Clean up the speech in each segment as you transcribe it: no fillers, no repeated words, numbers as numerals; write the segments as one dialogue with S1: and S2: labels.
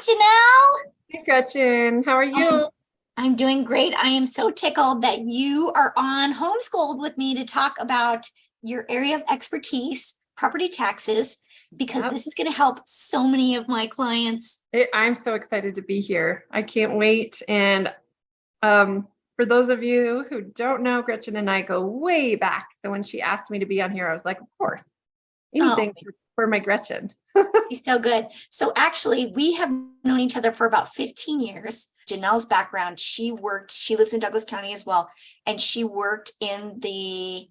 S1: Janelle.
S2: Hey Gretchen, how are
S1: I'm,
S2: you?
S1: I'm doing great. I am so tickled that you are on Homeschooled with me to talk about your area of expertise, property taxes, because
S2: Yep.
S1: this is going to help so many of my clients.
S2: I'm so excited to be here. I can't wait. And for those of you who don't know, Gretchen and I go way back. So when she asked me to be on here, I was like, of course,
S1: Oh,
S2: anything for my Gretchen.
S1: he's so good. So actually, we have known each other for about 15 years. Janelle's background, she lives in Douglas County as well. And you worked in the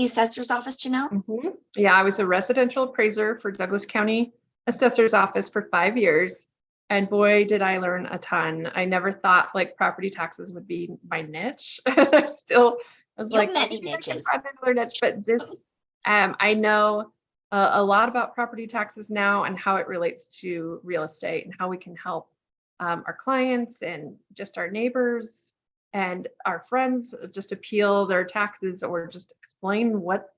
S1: assessor's office, Janelle?
S2: Yeah, I was a residential appraiser for Douglas County Assessor's Office for 5 years. And boy, did I learn a ton. I never thought like property taxes would be my niche. I was
S1: You have
S2: like,
S1: many
S2: maybe I can
S1: niches.
S2: find another niche, but I know a lot about property taxes now and how it relates to real estate and how we can help our clients and just our neighbors and our friends just appeal their taxes or just explain what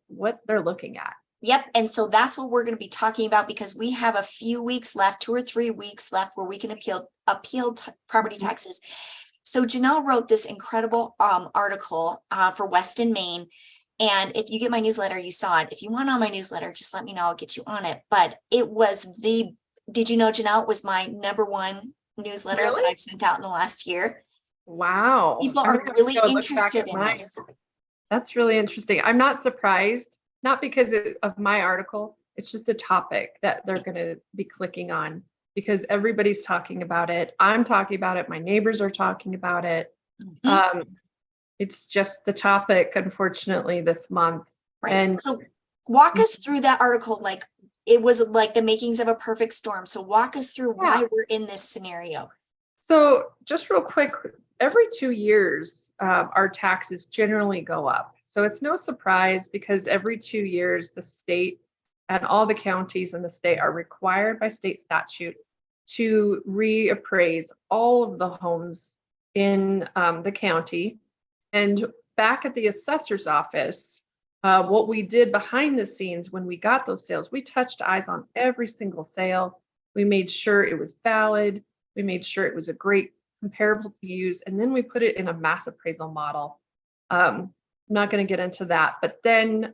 S2: they're looking at.
S1: Yep. And so that's what we're going to be talking about because we have a few weeks left, 2 or 3 weeks left where we can appeal property
S2: Mhm.
S1: taxes. So Janelle wrote this incredible article for Weston, Maine. And if you get my newsletter, you saw it. If you want on my newsletter, just let me know. I'll get you on it. But did you know Janelle was my number one newsletter that
S2: Really?
S1: I've sent out in the last year?
S2: Wow.
S1: People
S2: I'm
S1: are
S2: gonna have to
S1: really
S2: go look back
S1: interested
S2: at
S1: in
S2: mine.
S1: this.
S2: That's really interesting. I'm not surprised, not because of my article. It's just a topic that they're going to be clicking on because everybody's talking about it. I'm talking about it. My neighbors are talking about it.
S1: Mhm.
S2: Um, it's just the topic, unfortunately, this month.
S1: Right.
S2: And
S1: So walk us through that article. Like it was like the makings of a perfect storm. So walk us through
S2: yeah,
S1: why we're in this scenario.
S2: so just real quick, every 2 years, our taxes generally go up. So it's no surprise because every 2 years, the state and all the counties in the state are required by state statute to reappraise all of the homes in the county. And back at the assessor's office, what we did behind the scenes when we got those sales, we touched eyes on every single sale. We made sure it was valid. We made sure it was a great comparable to use, and then we put it in a mass appraisal model. I'm not going to get into that, but then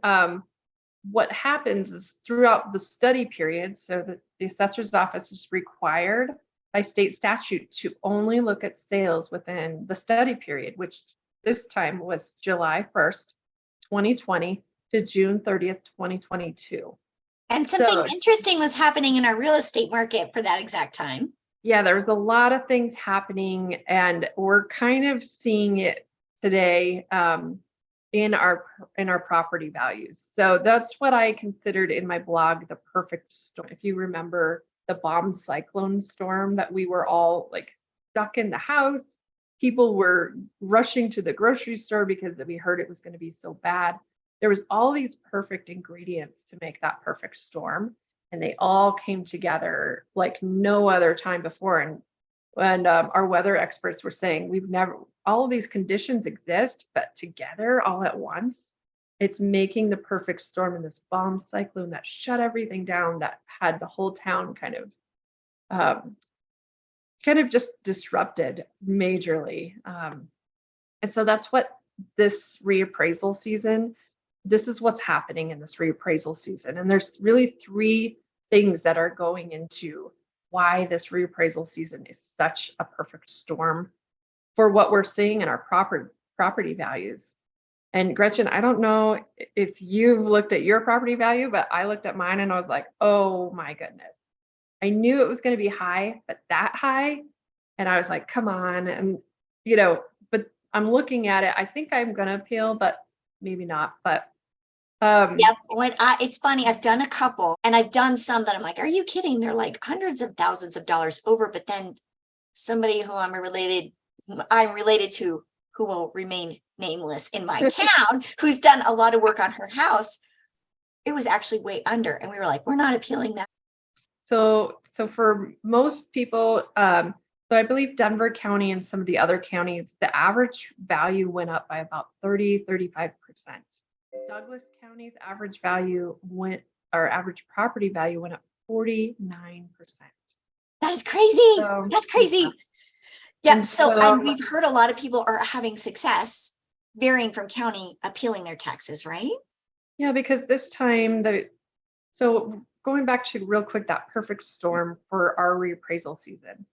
S2: what happens is throughout the study period, so that the assessor's office is required by state statute to only look at sales within the study period, which this time was July 1st, 2020 to June 30th, 2022.
S1: And something
S2: So
S1: interesting was happening in our real estate market for that exact time.
S2: yeah, there's a lot of things happening, and we're kind of seeing it today in our property values. So that's what I considered in my blog the perfect storm. If you remember the bomb cyclone storm that we were all like stuck in the house, people were rushing to the grocery store because we heard it was going to be so bad. There was all these perfect ingredients to make that perfect storm and they all came together like no other time before. And our weather experts were saying we've never all of these conditions exist, but together all at once, it's making the perfect storm in this bomb cyclone that shut everything down, that had the whole town um, kind of just disrupted majorly. And so that's what this reappraisal season, this is what's happening in this reappraisal season. And there's really three things that are going into why this reappraisal season is such a perfect storm for what we're seeing in our property values. And Gretchen, I don't know if you've looked at your property value, but I looked at mine and I was like, oh my goodness. I knew it was going to be high, but that high. And I was like, come on. And, but I'm looking at it. I think I'm going to appeal, but maybe not. But um,
S1: Yep. It's funny, I've done a couple and I've done some that I'm like, are you kidding? They're like hundreds of thousands of dollars over, but then somebody who I'm related to who will remain nameless in my town, who's done a lot of work on her house, it was actually way under. And we were like, we're not appealing that.
S2: so for most people, so I believe Denver County and some of the other counties, the average value went up by about 35%. Douglas County's average value went, or average property value went up 49%.
S1: That is crazy.
S2: So,
S1: That's crazy.
S2: yeah.
S1: Yeah.
S2: And
S1: So,
S2: so,
S1: and we've heard a lot of people are having success varying from county appealing their taxes, right?
S2: yeah, because this time so going back to real quick, that perfect storm for our reappraisal season.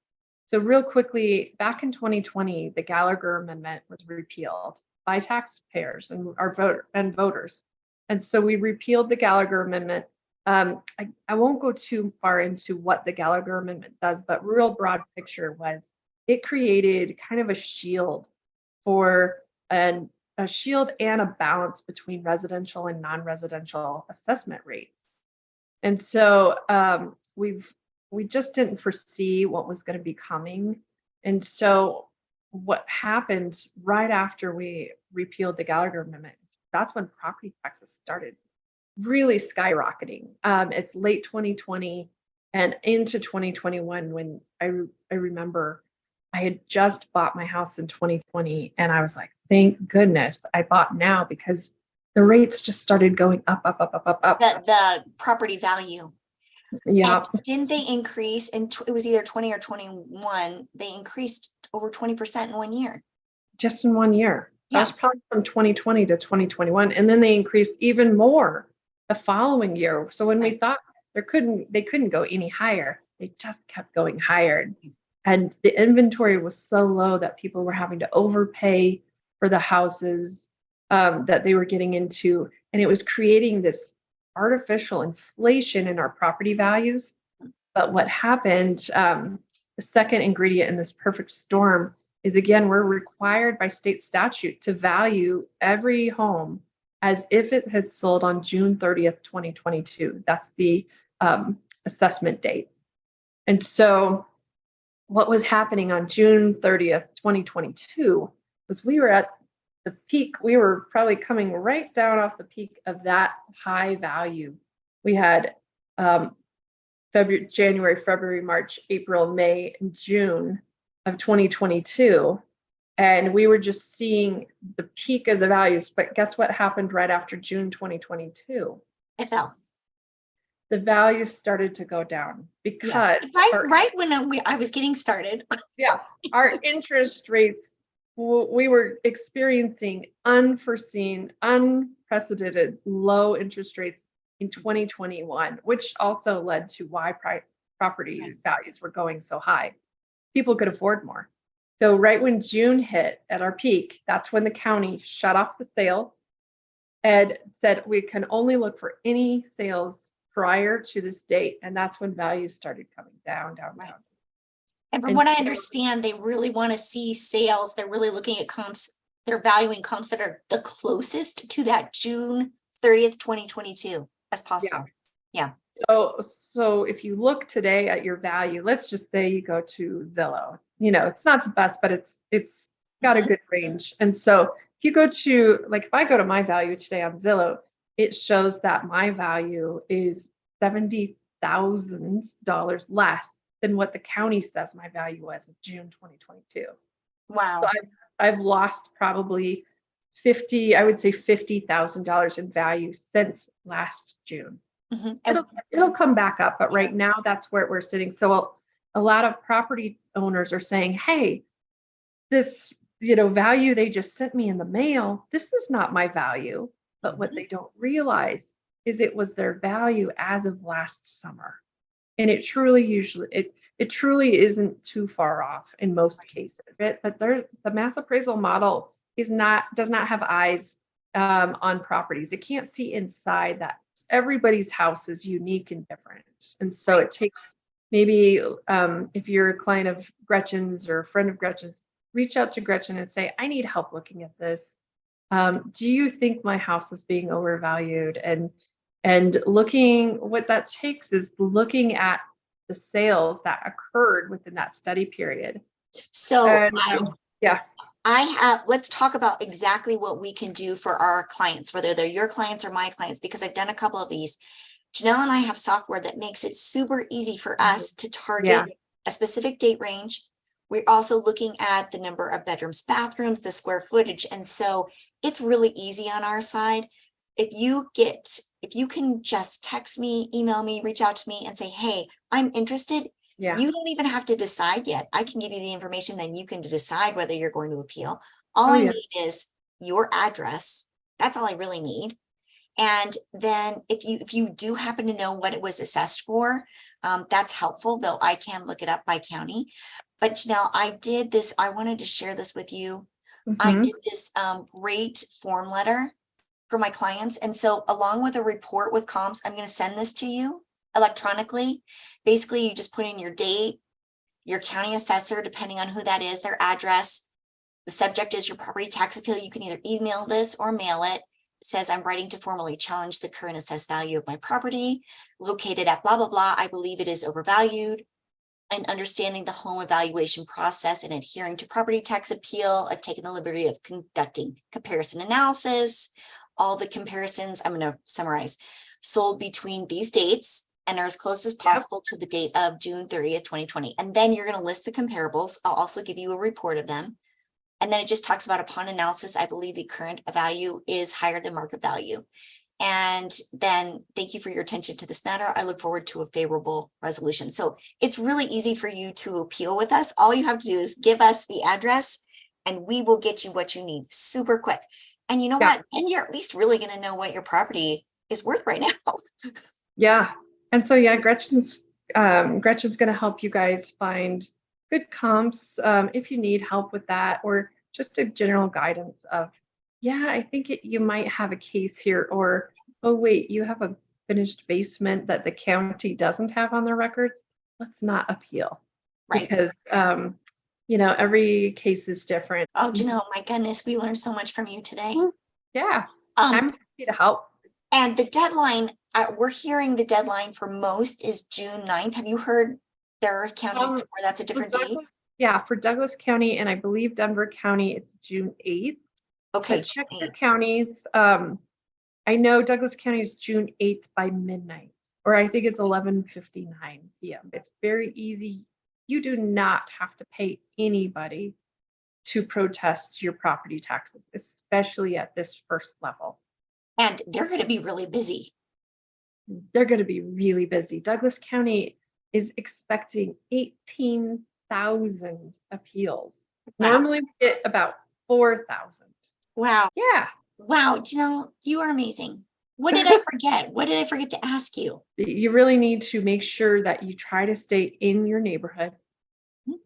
S2: So real quickly, back in 2020, the Gallagher Amendment was repealed by taxpayers and our voters. And so we repealed the Gallagher Amendment. I won't go too far into what the Gallagher Amendment does, but real broad picture was it created kind of a shield for an a shield and a balance between residential and non-residential assessment rates. And so we just didn't foresee what was going to be coming. And so what happened right after we repealed the Gallagher Amendment, that's when property taxes started really skyrocketing. It's late 2020 and into 2021 when I remember I had just bought my house in 2020 and I was like, thank goodness I bought now because the rates just started going up, up, up, up, up, up.
S1: The property value.
S2: Yeah,
S1: And didn't they increase it was either 20 or 21, they increased over 20% in 1 year.
S2: just in 1 year. That
S1: Yeah.
S2: was probably from 2020 to 2021. And then they increased even more the following year. So when we
S1: Right.
S2: thought they couldn't go any higher, they just kept going higher. And the inventory was so low that people were having to overpay for the houses that they were getting into. And it was creating this artificial inflation in our property values. But what happened, the second ingredient in this perfect storm is again, we're required by state statute to value every home as if it had sold on June 30th, 2022. That's the assessment date. And so what was happening on June 30th, 2022 was we were at the peak. We were probably coming right down off the peak of that high value. We had January, February, March, April, May, and June of 2022. And we were just seeing the peak of the values. But guess what happened right after June 2022?
S1: It fell.
S2: The values started to go down because
S1: right when I was getting started.
S2: yeah, our interest rates, we were experiencing unforeseen, unprecedented low interest rates in 2021, which also led to why property values were going so high. People could afford more. So right when June hit at our peak, that's when the county shut off the sales and said we can only look for any sales prior to this date. And that's when values started coming down, down, down.
S1: And from what I understand, they really want to see sales. They're really looking at comps. They're valuing comps that are the closest to that June 30th, 2022 as possible. Yeah.
S2: So if you look today at your value, let's just say you go to Zillow, it's not the best, but it's got a good range. And so if you go to, like, if I go to my value today on Zillow, it shows that my value is $70,000 less than what the county says my value was in June 2022.
S1: Wow.
S2: So I've lost probably $50,000 in value since last June. Mm-hmm. It'll come back up, but right now that's where we're sitting. So a lot of property owners are saying, hey, this value they just sent me in the mail, this is not my value. But what they don't realize is it was their value as of last summer. And it truly isn't too far off in most cases. But the mass appraisal model does not have eyes on properties. It can't see inside that. Everybody's house is unique and different. And so it takes maybe if you're a client of Gretchen's or a friend of Gretchen's, reach out to Gretchen and say, I need help looking at this. Do you think my house is being overvalued? And what that takes is looking at the sales that occurred within that study period.
S1: So let's talk about exactly what we can do for our clients, whether they're your clients or my clients, because I've done a couple of these. Janelle and I have software that makes it super easy for us to target a specific date range. We're also looking at the number of bedrooms, bathrooms, the square footage. And so it's really easy on our side. If you can just text me, email me, reach out to me and say, hey, I'm interested.
S2: Yeah.
S1: You don't even have to decide yet. I can give you the information, then you can decide whether you're going to appeal. All
S2: Oh,
S1: I
S2: yeah.
S1: need is your address. That's all I really need. And then if you do happen to know what it was assessed for, that's helpful, though I can look it up by county. But Janelle, I did this, I wanted to share this with you. I
S2: Mhm.
S1: did this great form letter for my clients. And so along with a report with comps, I'm going to send this to you electronically. Basically, you just put in your date, your county assessor, depending on who that is, their address. The subject is your property tax appeal. You can either email this or mail it. It says, I'm writing to formally challenge the current assessed value of my property located at blah, blah, blah. I believe it is overvalued. And understanding the home evaluation process and adhering to property tax appeal, I've taken the liberty of conducting comparison analysis. All the comparisons, I'm going to summarize, sold between these dates and are as close as
S2: Yep.
S1: possible to the date of June 30th, 2020. And then you're going to list the comparables. I'll also give you a report of them. And then it just talks about upon analysis, I believe the current value is higher than market value. And then thank you for your attention to this matter. I look forward to a favorable resolution. So it's really easy for you to appeal with us. All you have to do is give us the address and we will get you what you need super quick. And you know
S2: Yeah.
S1: what? And you're at least really going to know what your property is worth right now.
S2: Yeah. And so, yeah, Gretchen's going to help you guys find good comps if you need help with that, or just a general guidance of, yeah, I think you might have a case here, or, oh, wait, you have a finished basement that the county doesn't have on their records. Let's not appeal
S1: Right.
S2: because, every case is different.
S1: Oh, Janelle, my goodness, we learned so much from you today.
S2: Yeah.
S1: Um,
S2: I'm happy to help.
S1: and the deadline, we're hearing the deadline for most is June 9th. Have you heard there are counties
S2: Um,
S1: where that's a
S2: for
S1: different date?
S2: Douglas, yeah, for Douglas County and I believe Denver County, it's June 8th.
S1: Okay,
S2: But
S1: June
S2: check your
S1: 8th.
S2: counties. I know Douglas County is June 8th by midnight, or I think it's 11:59 p.m. It's very easy. You do not have to pay anybody to protest your property taxes, especially at this first level.
S1: And they're going to be really busy.
S2: They're going to be really busy. Douglas County is expecting 18,000 appeals.
S1: Wow.
S2: Normally we get about 4,000.
S1: Wow.
S2: Yeah.
S1: Wow. Janelle, you are amazing. What did I forget? What did I forget to ask you?
S2: You really need to make sure that you try to stay in your neighborhood.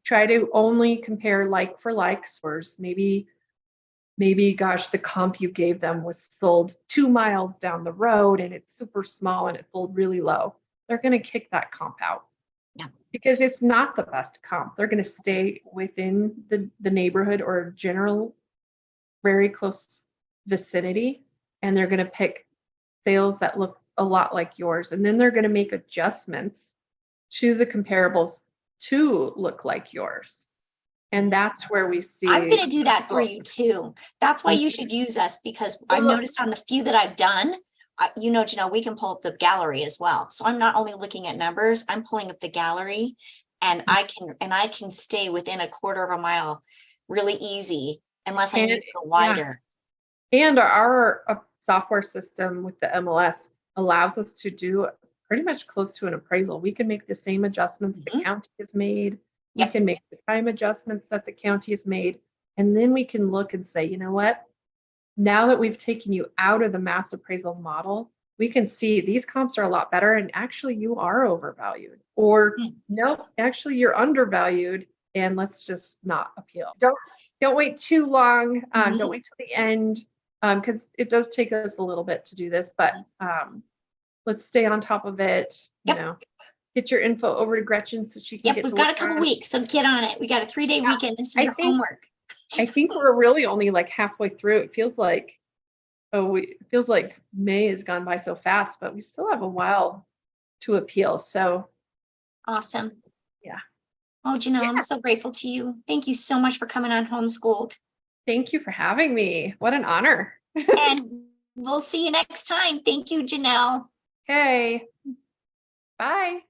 S2: Try to only compare like for like stores. Maybe, gosh, the comp you gave them was sold 2 miles down the road and it's super small and it sold really low. They're going to kick that comp out.
S1: Yeah.
S2: Because it's not the best comp. They're going to stay within the neighborhood or general, very close vicinity, and they're going to pick sales that look a lot like yours. And then they're going to make adjustments to the comparables to look like yours. And that's where we see.
S1: I'm going to do that for you too. That's why you should use us, because I've noticed on the few that I've done, Janelle, we can pull up the gallery as well. So I'm not only looking at numbers, I'm pulling up the gallery and I can stay within a quarter of a mile really easy unless I need to go wider.
S2: Yeah. And our software system with the MLS allows us to do pretty much close to an appraisal. We can make the same adjustments the county has made. We can make the time adjustments that the county has made. And then we can look and say, you know what? Now that we've taken you out of the mass appraisal model, we can see these comps are a lot better. And actually, you are overvalued. Or no, actually, you're undervalued. And let's just not appeal. Don't wait too long. Don't wait till the end, because it does take us a little bit to do this. But let's stay on top of it. You know. Get your info over to Gretchen so she can get.
S1: We've got a couple weeks, so get on it. We got a 3-day weekend. This is your homework.
S2: I think we're really only like halfway through. It feels like, it feels like May has gone by so fast, but we still have a while to appeal. So
S1: awesome.
S2: Yeah.
S1: Oh, Janelle, I'm so grateful to you. Thank you so much for coming on Homeschooled.
S2: Thank you for having me. What an honor.
S1: And we'll see you next time. Thank you, Janelle.
S2: Okay. Bye.